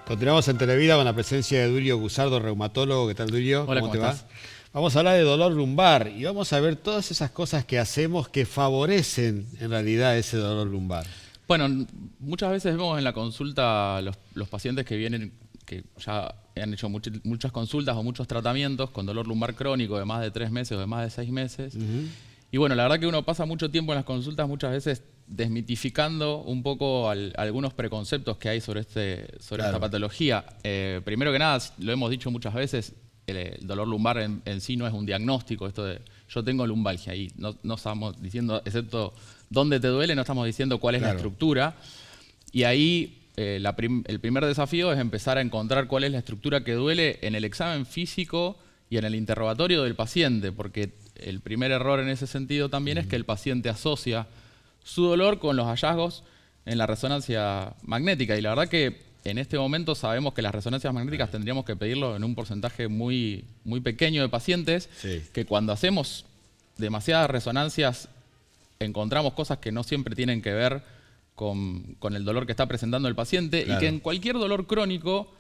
Continuamos en Televida con la presencia de Duilio Gusardo, reumatólogo. ¿Qué tal, Duilio? Hola, ¿Cómo te estás? va? Vamos a hablar de dolor lumbar y vamos a ver todas esas cosas que hacemos que favorecen en realidad ese dolor lumbar. Bueno, muchas veces vemos en la consulta los pacientes que vienen, que ya han hecho muchas consultas o muchos tratamientos con dolor lumbar crónico de más de 3 meses o de más de 6 meses. Y bueno, la verdad que uno pasa mucho tiempo en las consultas muchas veces desmitificando un poco algunos preconceptos que hay sobre esta patología. Primero que nada, lo hemos dicho muchas veces, el dolor lumbar en sí no es un diagnóstico. Esto de yo tengo lumbalgia y no estamos diciendo, excepto dónde te duele, no estamos diciendo cuál es la estructura. Y ahí el primer desafío es empezar a encontrar cuál es la estructura que duele en el examen físico y en el interrogatorio del paciente, porque el primer error en ese sentido también es que el paciente asocia su dolor con los hallazgos en la resonancia magnética. Y la verdad que en este momento sabemos que las resonancias magnéticas tendríamos que pedirlo en un porcentaje muy pequeño de pacientes, que cuando hacemos demasiadas resonancias encontramos cosas que no siempre tienen que ver con el dolor que está presentando el paciente, y que en cualquier dolor crónico,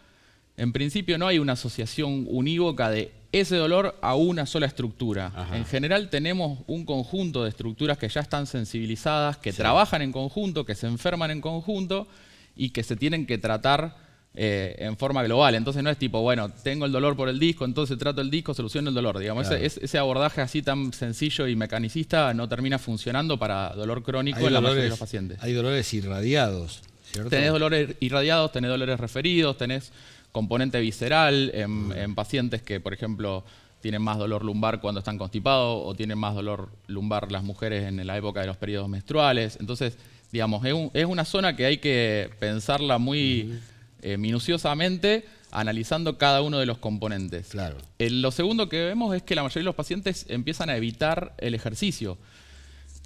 en principio no hay una asociación unívoca de ese dolor a una sola estructura. En general tenemos un conjunto de estructuras que ya están sensibilizadas, que trabajan en conjunto, que se enferman en conjunto y que se tienen que tratar en forma global. Entonces no es tipo, bueno, tengo el dolor por el disco, entonces trato el disco, soluciono el dolor. Digamos, ese abordaje así tan sencillo y mecanicista no termina funcionando para dolor crónico en la mayoría de los pacientes. Hay dolores irradiados, ¿cierto? Tenés dolores irradiados, tenés dolores referidos, tenés componente visceral en pacientes que, por ejemplo, tienen más dolor lumbar cuando están constipados o tienen más dolor lumbar las mujeres en la época de los periodos menstruales. Entonces, digamos, es una zona que hay que pensarla muy minuciosamente, analizando cada uno de los componentes. Lo segundo que vemos es que la mayoría de los pacientes empiezan a evitar el ejercicio.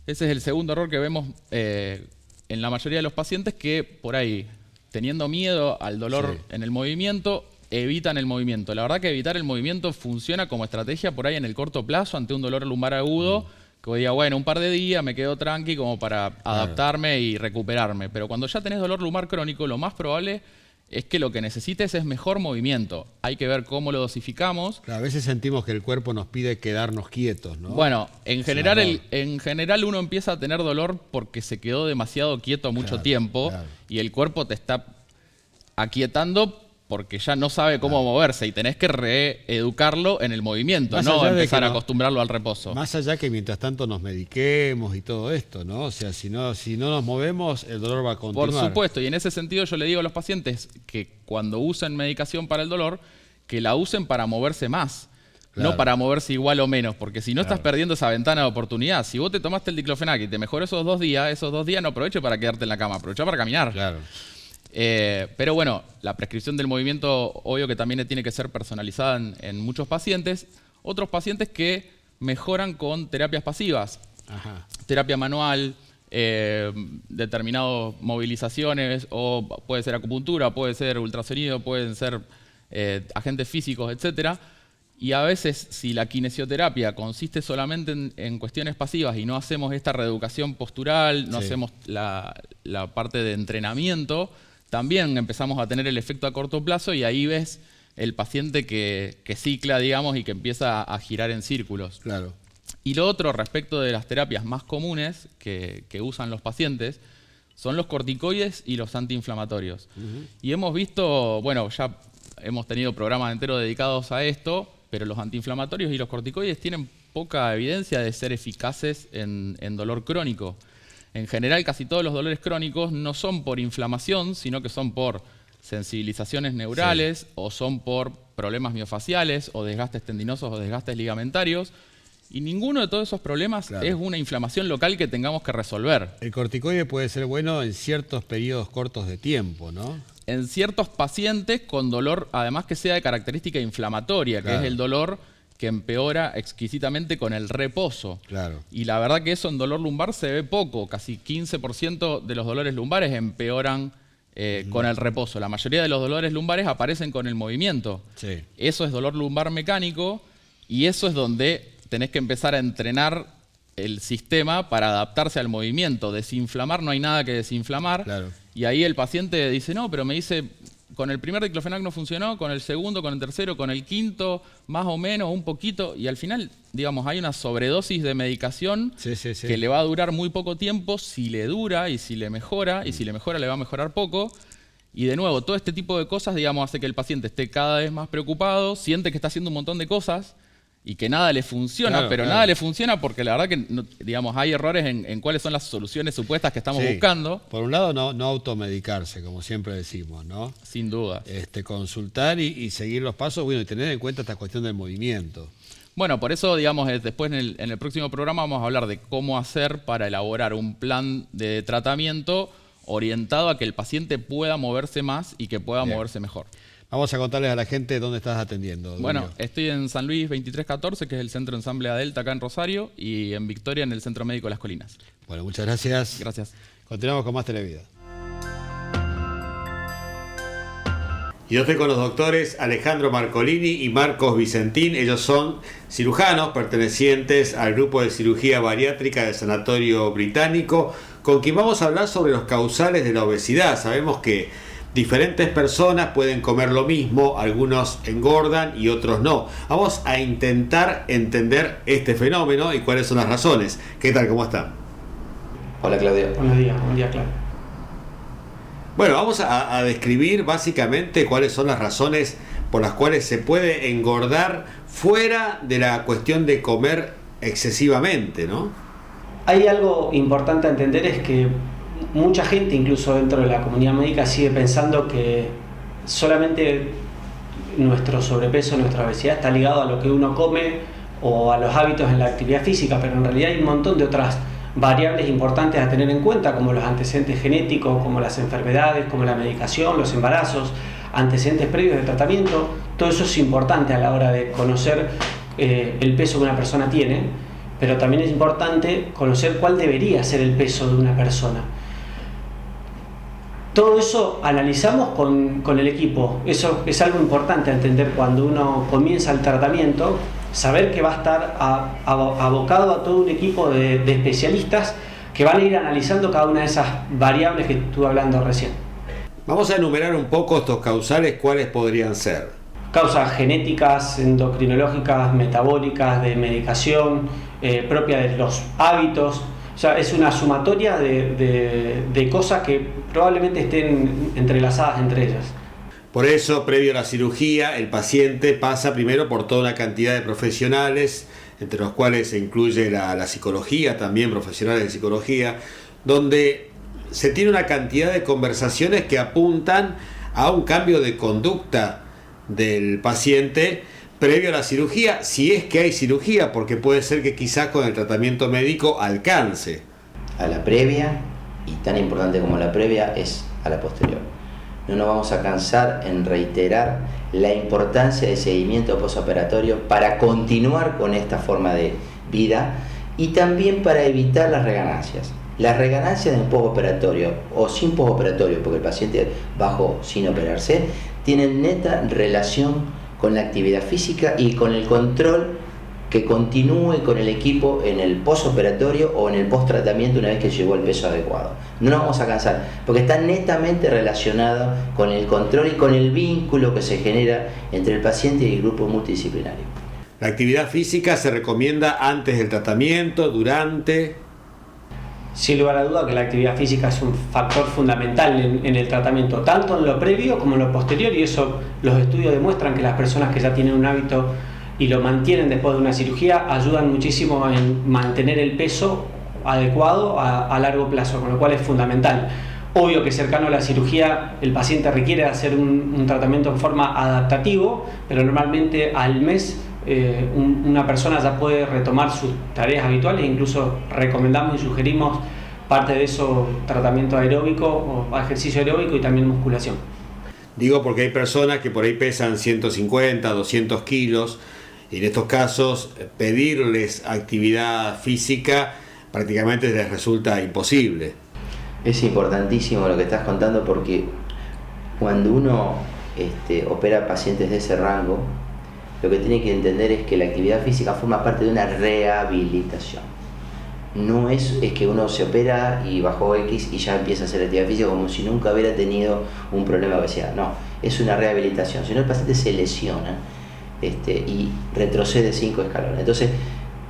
Ese es el segundo error que vemos en la mayoría de los pacientes, que por ahí, teniendo miedo al dolor en el movimiento, evitan el movimiento. La verdad que evitar el movimiento funciona como estrategia por ahí en el corto plazo ante un dolor lumbar agudo, que diga, bueno, un par de días me quedo tranqui como para adaptarme y recuperarme. Pero cuando ya tenés dolor lumbar crónico, lo más probable es que lo que necesites es mejor movimiento. Hay que ver cómo lo dosificamos. A veces sentimos que el cuerpo nos pide quedarnos quietos, ¿no? Bueno, en general uno empieza a tener dolor porque se quedó demasiado quieto mucho tiempo y el cuerpo te está aquietando porque ya no sabe cómo moverse y tenés que reeducarlo en el movimiento, no empezar a acostumbrarlo al reposo. Más allá que mientras tanto nos mediquemos y todo esto, ¿no? O sea, si no nos movemos, el dolor va a continuar. Por supuesto, y en ese sentido yo le digo a los pacientes que cuando usen medicación para el dolor, que la usen para moverse más, no para moverse igual o menos, porque si no estás perdiendo esa ventana de oportunidad. Si vos te tomaste el diclofenac y te mejoró esos 2 días no aproveche para quedarte en la cama, aprovecha para caminar. Pero bueno, la prescripción del movimiento, obvio que también tiene que ser personalizada en muchos pacientes. Otros pacientes que mejoran con terapias pasivas, terapia manual, determinadas movilizaciones, o puede ser acupuntura, puede ser ultrasonido, pueden ser agentes físicos, etc. Y a veces, si la kinesioterapia consiste solamente en cuestiones pasivas y no hacemos esta reeducación postural, no hacemos la parte de entrenamiento, también empezamos a tener el efecto a corto plazo, y ahí ves el paciente que cicla, digamos, y que empieza a girar en círculos. Y lo otro, respecto de las terapias más comunes que usan los pacientes, son los corticoides y los antiinflamatorios. Y hemos visto, bueno, ya hemos tenido programas enteros dedicados a esto, pero los antiinflamatorios y los corticoides tienen poca evidencia de ser eficaces en dolor crónico. En general, casi todos los dolores crónicos no son por inflamación, sino que son por sensibilizaciones neurales, o son por problemas miofaciales, o desgastes tendinosos, o desgastes ligamentarios. Y ninguno de todos esos problemas es una inflamación local que tengamos que resolver. El corticoide puede ser bueno en ciertos periodos cortos de tiempo, ¿no? En ciertos pacientes con dolor, además que sea de característica inflamatoria, que es el dolor que empeora exquisitamente con el reposo. Y la verdad que eso en dolor lumbar se ve poco. Casi 15% de los dolores lumbares empeoran con el reposo. La mayoría de los dolores lumbares aparecen con el movimiento. Eso es dolor lumbar mecánico, y eso es donde tenés que empezar a entrenar el sistema para adaptarse al movimiento. Desinflamar, no hay nada que desinflamar. Y ahí el paciente dice, no, pero me dice con el primer diclofenac no funcionó, con el segundo, con el tercero, con el quinto, más o menos, un poquito, y al final, digamos, hay una sobredosis de medicación que le va a durar muy poco tiempo, si le dura y si le mejora, y si le mejora le va a mejorar poco. Y de nuevo, todo este tipo de cosas, digamos, hace que el paciente esté cada vez más preocupado, siente que está haciendo un montón de cosas y que nada le funciona, pero nada le funciona porque la verdad que, digamos, hay errores en cuáles son las soluciones supuestas que estamos buscando. Por un lado, no automedicarse, como siempre decimos, ¿no? Sin duda. Consultar y seguir los pasos, bueno, y tener en cuenta esta cuestión del movimiento. Bueno, por eso, digamos, después en el próximo programa vamos a hablar de cómo hacer para elaborar un plan de tratamiento orientado a que el paciente pueda moverse más y que pueda moverse mejor. Vamos a contarles a la gente dónde estás atendiendo. Bueno, estoy en San Luis 2314, que es el Centro Ensamble Adelta acá en Rosario, y en Victoria en el Centro Médico Las Colinas. Bueno, muchas gracias. Gracias. Continuamos con más Televida. Yo estoy con los doctores Alejandro Marcolini y Marcos Vicentín. Ellos son cirujanos pertenecientes al grupo de cirugía bariátrica del Sanatorio Británico, con quien vamos a hablar sobre los causales de la obesidad. Sabemos que diferentes personas pueden comer lo mismo, algunos engordan y otros no. Vamos a intentar entender este fenómeno y cuáles son las razones. ¿Qué tal? ¿Cómo están? Hola, Claudio. Buenos días, buen día, Claudio. Bueno, vamos a describir básicamente cuáles son las razones por las cuales se puede engordar fuera de la cuestión de comer excesivamente, ¿no? Hay algo importante a entender, es que mucha gente, incluso dentro de la comunidad médica, sigue pensando que solamente nuestro sobrepeso, nuestra obesidad está ligado a lo que uno come o a los hábitos en la actividad física, pero en realidad hay un montón de otras variables importantes a tener en cuenta, como los antecedentes genéticos, como las enfermedades, como la medicación, los embarazos, antecedentes previos de tratamiento. Todo eso es importante a la hora de conocer el peso que una persona tiene, pero también es importante conocer cuál debería ser el peso de una persona. Todo eso analizamos con el equipo. Eso es algo importante a entender cuando uno comienza el tratamiento, saber que va a estar abocado a todo un equipo de especialistas que van a ir analizando cada una de esas variables que estuve hablando recién. Vamos a enumerar un poco estos causales, ¿cuáles podrían ser? Causas genéticas, endocrinológicas, metabólicas, de medicación, propia de los hábitos. O sea, es una sumatoria de cosas que probablemente estén entrelazadas entre ellas. Por eso, previo a la cirugía, el paciente pasa primero por toda una cantidad de profesionales, entre los cuales se incluye la psicología, también profesionales de psicología, donde se tiene una cantidad de conversaciones que apuntan a un cambio de conducta del paciente previo a la cirugía, si es que hay cirugía, porque puede ser que quizás con el tratamiento médico alcance. A la previa, y tan importante como la previa, es a la posterior. No nos vamos a cansar en reiterar la importancia del seguimiento postoperatorio para continuar con esta forma de vida y también para evitar las reganancias. Las reganancias de un postoperatorio o sin postoperatorio, porque el paciente bajó sin operarse, tienen neta relación con la actividad física y con el control que continúe con el equipo en el postoperatorio o en el post-tratamiento una vez que llegó el peso adecuado. No nos vamos a cansar, porque está netamente relacionado con el control y con el vínculo que se genera entre el paciente y el grupo multidisciplinario. La actividad física se recomienda antes del tratamiento, durante. Sin lugar a duda que la actividad física es un factor fundamental en el tratamiento, tanto en lo previo como en lo posterior, y eso los estudios demuestran que las personas que ya tienen un hábito y lo mantienen después de una cirugía ayudan muchísimo en mantener el peso adecuado a largo plazo, con lo cual es fundamental. Obvio que cercano a la cirugía el paciente requiere hacer un tratamiento en forma adaptativo, pero normalmente al mes una persona ya puede retomar sus tareas habituales, incluso recomendamos y sugerimos parte de eso, tratamiento aeróbico o ejercicio aeróbico y también musculación. Digo porque hay personas que por ahí pesan 150, 200 kilos y en estos casos pedirles actividad física prácticamente les resulta imposible. Es importantísimo lo que estás contando, porque cuando uno opera pacientes de ese rango, lo que tiene que entender es que la actividad física forma parte de una rehabilitación. no es que uno se opera y bajó X y ya empieza a hacer actividad física como si nunca hubiera tenido un problema de obesidad. No, es una rehabilitación. Si no, el paciente se lesiona y retrocede 5 escalones. Entonces,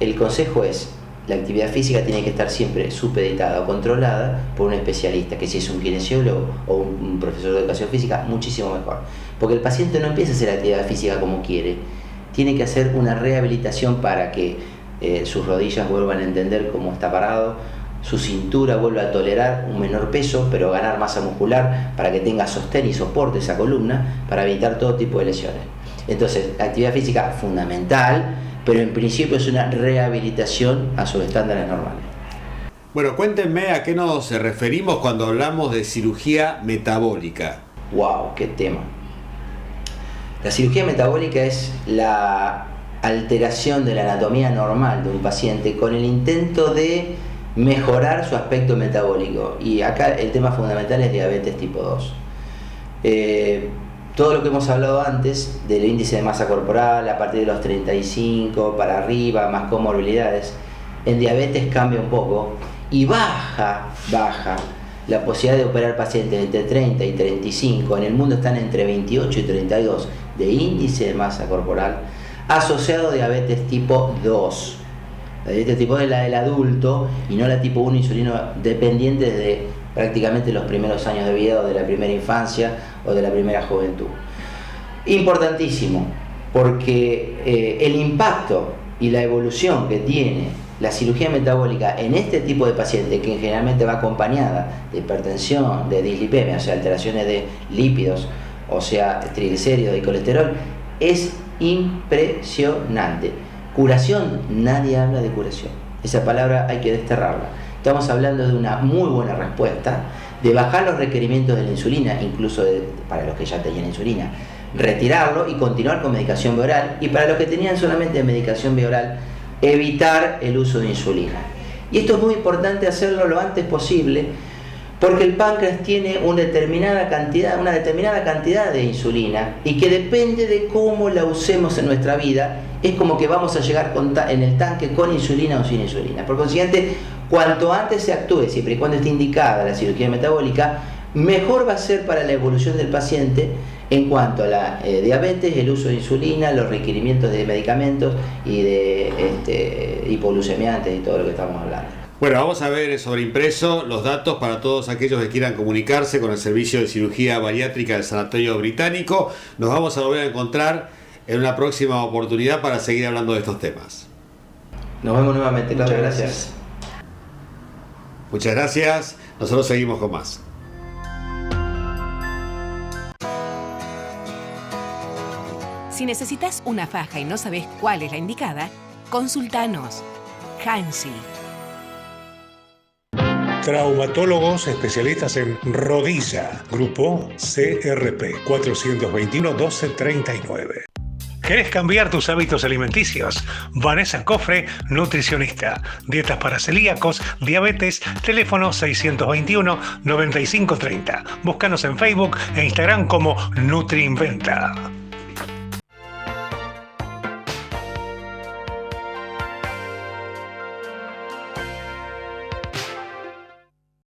el consejo es: la actividad física tiene que estar siempre supeditada o controlada por un especialista, que si es un kinesiólogo o un profesor de educación física, muchísimo mejor. Porque el paciente no empieza a hacer actividad física como quiere, tiene que hacer una rehabilitación para que sus rodillas vuelvan a entender cómo está parado, su cintura vuelva a tolerar un menor peso, pero ganar masa muscular para que tenga sostén y soporte esa columna, para evitar todo tipo de lesiones. Entonces, la actividad física fundamental, pero en principio es una rehabilitación a sus estándares normales. Bueno, cuéntenme a qué nos referimos cuando hablamos de cirugía metabólica. ¡Wow! ¡Qué tema! La cirugía metabólica es la alteración de la anatomía normal de un paciente con el intento de mejorar su aspecto metabólico. Y acá el tema fundamental es diabetes tipo 2. Todo lo que hemos hablado antes del índice de masa corporal a partir de los 35 para arriba, más comorbilidades, en diabetes cambia un poco y baja la posibilidad de operar pacientes entre 30 y 35, en el mundo están entre 28 y 32 de índice de masa corporal, asociado a diabetes tipo 2. La diabetes tipo 2 es la del adulto y no la tipo 1 insulino dependiente desde prácticamente los primeros años de vida o de la primera infancia o de la primera juventud. Importantísimo, porque el impacto y la evolución que tiene la cirugía metabólica en este tipo de paciente, que generalmente va acompañada de hipertensión, de dislipemia, o sea, alteraciones de lípidos, o sea, triglicéridos y colesterol, es impresionante. Curación, nadie habla de curación. Esa palabra hay que desterrarla. Estamos hablando de una muy buena respuesta, de bajar los requerimientos de la insulina, incluso para los que ya tenían insulina, retirarlo y continuar con medicación bioral, y para los que tenían solamente medicación bioral, evitar el uso de insulina. Y esto es muy importante hacerlo lo antes posible, porque el páncreas tiene una determinada cantidad de insulina y que depende de cómo la usemos en nuestra vida, es como que vamos a llegar en el tanque con insulina o sin insulina. Por consiguiente, cuanto antes se actúe, siempre y cuando esté indicada la cirugía metabólica, mejor va a ser para la evolución del paciente en cuanto a la diabetes, el uso de insulina, los requerimientos de medicamentos y de hipoglucemiantes y todo lo que estamos hablando. Bueno, vamos a ver sobre impreso los datos para todos aquellos que quieran comunicarse con el servicio de cirugía bariátrica del Sanatorio Británico. Nos vamos a volver a encontrar en una próxima oportunidad para seguir hablando de estos temas. Nos vemos nuevamente, Claudio. Gracias. Muchas gracias. Nosotros seguimos con más. Si necesitas una faja y no sabes cuál es la indicada, consultanos. Hansi. Traumatólogos especialistas en rodilla. Grupo CRP 421-1239. ¿Querés cambiar tus hábitos alimenticios? Vanessa Cofre, nutricionista. Dietas para celíacos, diabetes, teléfono 621-9530. Búscanos en Facebook e Instagram como NutriInventa.